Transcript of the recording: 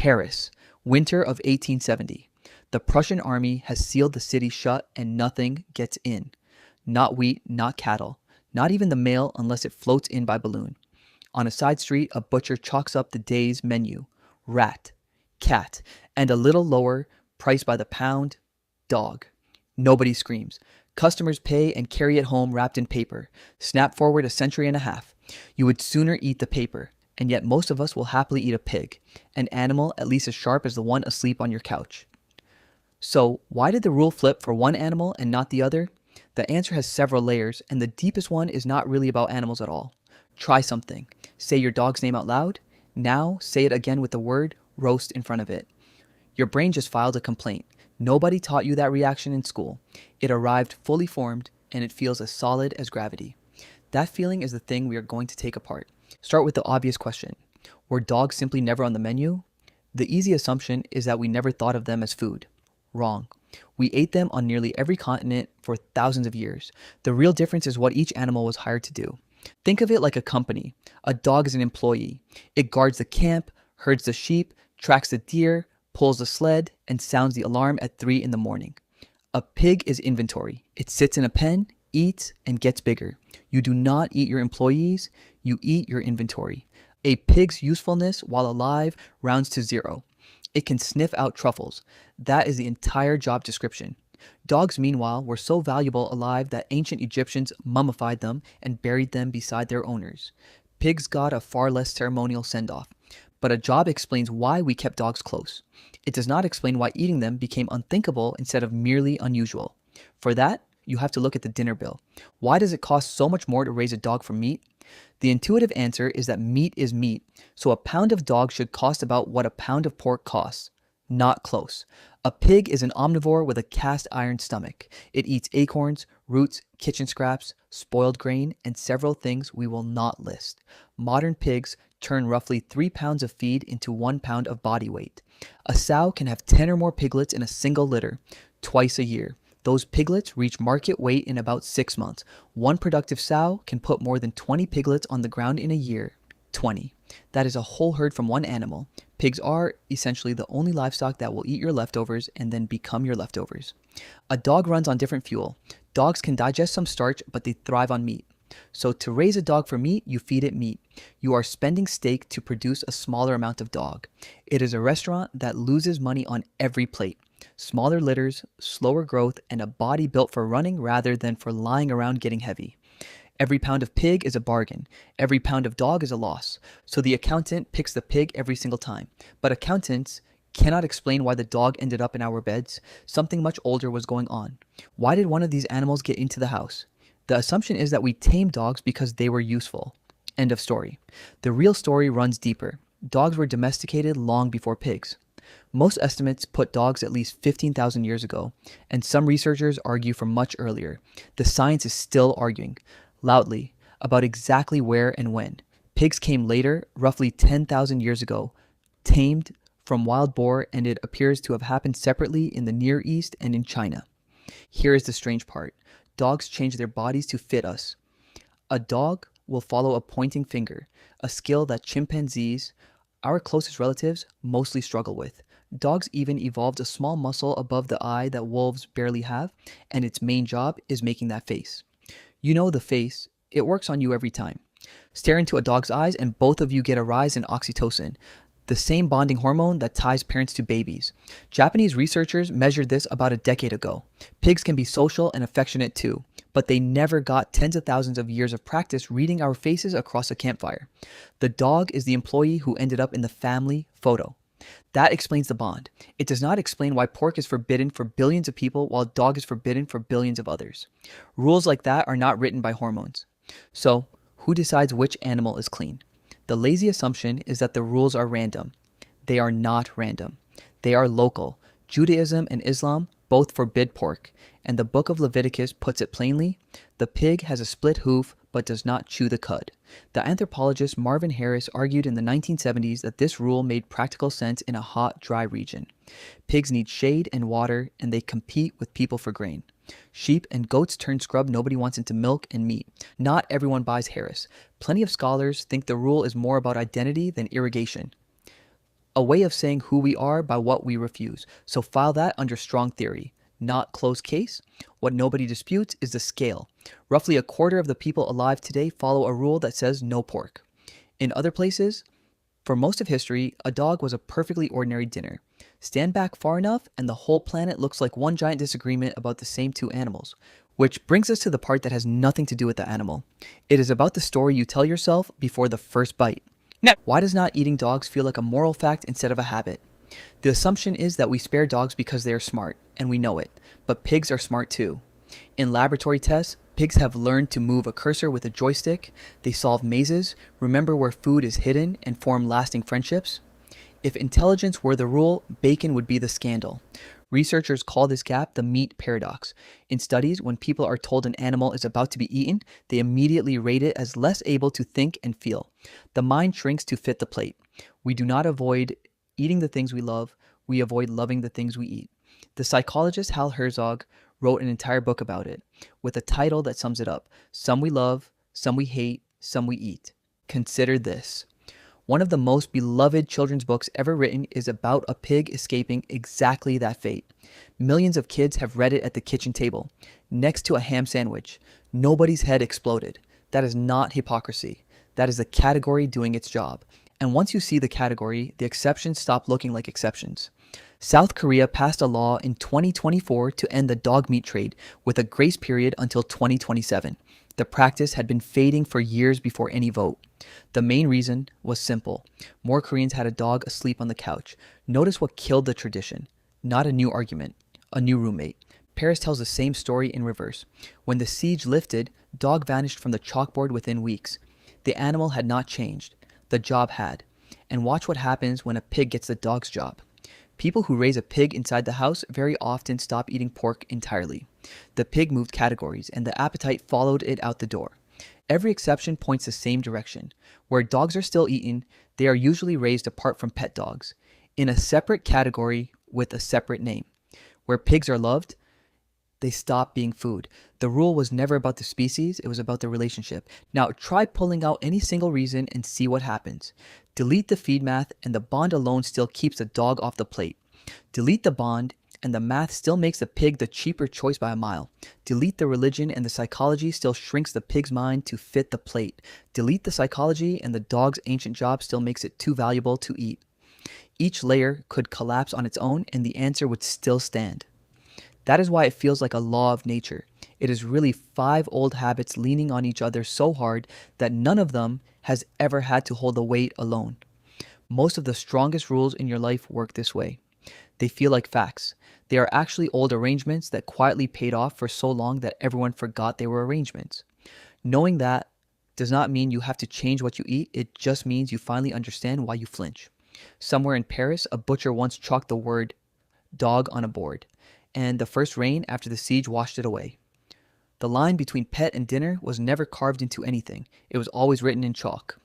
Paris, winter of 1870. The Prussian army has sealed the city shut and nothing gets in. Not wheat, not cattle, not even the mail unless it floats in by balloon. On a side street, a butcher chalks up the day's menu: rat, cat, and a little lower, priced by the pound, dog. Nobody screams. Customers pay and carry it home wrapped in paper. Snap forward a century and a half. You would sooner eat the paper, and yet most of us will happily eat a pig, an animal at least as sharp as the one asleep on your couch. So, why did the rule flip for one animal and not the other? The answer has several layers, and the deepest one is not really about animals at all. Try something. Say your dog's name out loud. Now, say it again with the word roast in front of it. Your brain just filed a complaint. Nobody taught you that reaction in school. It arrived fully formed, and it feels as solid as gravity. That feeling is the thing we are going to take apart. Start with the obvious question. Were dogs simply never on the menu? The easy assumption is that we never thought of them as food. Wrong. We ate them on nearly every continent for thousands of years. The real difference is what each animal was hired to do. Think of it like a company. A dog is an employee. It guards the camp, herds the sheep, tracks the deer, pulls the sled, and sounds the alarm at 3 in the morning. A pig is inventory. It sits in a pen, eats, and gets bigger. You do not eat your employees, you eat your inventory. A pig's usefulness while alive rounds to 0. It can sniff out truffles. That is the entire job description. Dogs, meanwhile, were so valuable alive that ancient Egyptians mummified them and buried them beside their owners. Pigs got a far less ceremonial send-off. But a job explains why we kept dogs close. It does not explain why eating them became unthinkable instead of merely unusual. For that, you have to look at the dinner bill. Why does it cost so much more to raise a dog for meat? The intuitive answer is that meat is meat, so a pound of dog should cost about what a pound of pork costs. Not close. A pig is an omnivore with a cast iron stomach. It eats acorns, roots, kitchen scraps, spoiled grain, and several things we will not list. Modern pigs turn roughly 3 pounds of feed into 1 pound of body weight. A sow can have 10 or more piglets in a single litter, twice a year. Those piglets reach market weight in about 6 months. One productive sow can put more than 20 piglets on the ground in a year. 20. That is a whole herd from one animal. Pigs are essentially the only livestock that will eat your leftovers and then become your leftovers. A dog runs on different fuel. Dogs can digest some starch, but they thrive on meat. So to raise a dog for meat, you feed it meat. You are spending steak to produce a smaller amount of dog. It is a restaurant that loses money on every plate. Smaller litters, slower growth, and a body built for running rather than for lying around getting heavy. Every pound of pig is a bargain. Every pound of dog is a loss. So the accountant picks the pig every single time. But accountants cannot explain why the dog ended up in our beds. Something much older was going on. Why did one of these animals get into the house? The assumption is that we tamed dogs because they were useful. End of story. The real story runs deeper. Dogs were domesticated long before pigs. Most estimates put dogs at least 15,000 years ago, and some researchers argue for much earlier. The science is still arguing, loudly, about exactly where and when. Pigs came later, roughly 10,000 years ago, tamed from wild boar, and it appears to have happened separately in the Near East and in China. Here is the strange part. Dogs change their bodies to fit us. A dog will follow a pointing finger, a skill that chimpanzees, our closest relatives, mostly struggle with. Dogs even evolved a small muscle above the eye that wolves barely have, and its main job is making that face. You know the face, it works on you every time. Stare into a dog's eyes and both of you get a rise in oxytocin, the same bonding hormone that ties parents to babies. Japanese researchers measured this about a decade ago. Pigs can be social and affectionate too, but they never got tens of thousands of years of practice reading our faces across a campfire. The dog is the employee who ended up in the family photo. That explains the bond. It does not explain why pork is forbidden for billions of people while dog is forbidden for billions of others. Rules like that are not written by hormones. So, who decides which animal is clean? The lazy assumption is that the rules are random. They are not random. They are local. Judaism and Islam both forbid pork, and the book of Leviticus puts it plainly: the pig has a split hoof but does not chew the cud. The anthropologist Marvin Harris argued in the 1970s that this rule made practical sense in a hot, dry region. Pigs need shade and water, and they compete with people for grain. Sheep and goats turn scrub nobody wants into milk and meat. Not everyone buys Harris. Plenty of scholars think the rule is more about identity than irrigation. A way of saying who we are by what we refuse. So file that under strong theory. Not closed case. What nobody disputes is the scale. Roughly a quarter of the people alive today follow a rule that says no pork. In other places, for most of history, a dog was a perfectly ordinary dinner. Stand back far enough, and the whole planet looks like one giant disagreement about the same two animals. Which brings us to the part that has nothing to do with the animal. It is about the story you tell yourself before the first bite. Now, why does not eating dogs feel like a moral fact instead of a habit? The assumption is that we spare dogs because they are smart, and we know it. But pigs are smart too. In laboratory tests, pigs have learned to move a cursor with a joystick, they solve mazes, remember where food is hidden, and form lasting friendships. If intelligence were the rule, bacon would be the scandal. Researchers call this gap the meat paradox. In studies, when people are told an animal is about to be eaten, they immediately rate it as less able to think and feel. The mind shrinks to fit the plate. We do not avoid eating the things we love, we avoid loving the things we eat. The psychologist Hal Herzog wrote an entire book about it, with a title that sums it up. Some we love, some we hate, some we eat. Consider this. One of the most beloved children's books ever written is about a pig escaping exactly that fate. Millions of kids have read it at the kitchen table, next to a ham sandwich. Nobody's head exploded. That is not hypocrisy. That is the category doing its job. And once you see the category, the exceptions stop looking like exceptions. South Korea passed a law in 2024 to end the dog meat trade with a grace period until 2027. The practice had been fading for years before any vote. The main reason was simple. More Koreans had a dog asleep on the couch. Notice what killed the tradition. Not a new argument, a new roommate. Paris tells the same story in reverse. When the siege lifted, dog vanished from the chalkboard within weeks. The animal had not changed. The job had. And watch what happens when a pig gets the dog's job. People who raise a pig inside the house very often stop eating pork entirely. The pig moved categories, and the appetite followed it out the door. Every exception points the same direction. Where dogs are still eaten, they are usually raised apart from pet dogs, in a separate category with a separate name. Where pigs are loved, they stop being food. The rule was never about the species, it was about the relationship. Now try pulling out any single reason and see what happens. Delete the feed math and the bond alone still keeps the dog off the plate. Delete the bond and the math still makes the pig the cheaper choice by a mile. Delete the religion and the psychology still shrinks the pig's mind to fit the plate. Delete the psychology and the dog's ancient job still makes it too valuable to eat. Each layer could collapse on its own and the answer would still stand. That is why it feels like a law of nature. It is really 5 old habits leaning on each other so hard that none of them has ever had to hold the weight alone. Most of the strongest rules in your life work this way. They feel like facts. They are actually old arrangements that quietly paid off for so long that everyone forgot they were arrangements. Knowing that does not mean you have to change what you eat. It just means you finally understand why you flinch. Somewhere in Paris, a butcher once chalked the word dog on a board, and the first rain after the siege washed it away. The line between pet and dinner was never carved into anything. It was always written in chalk.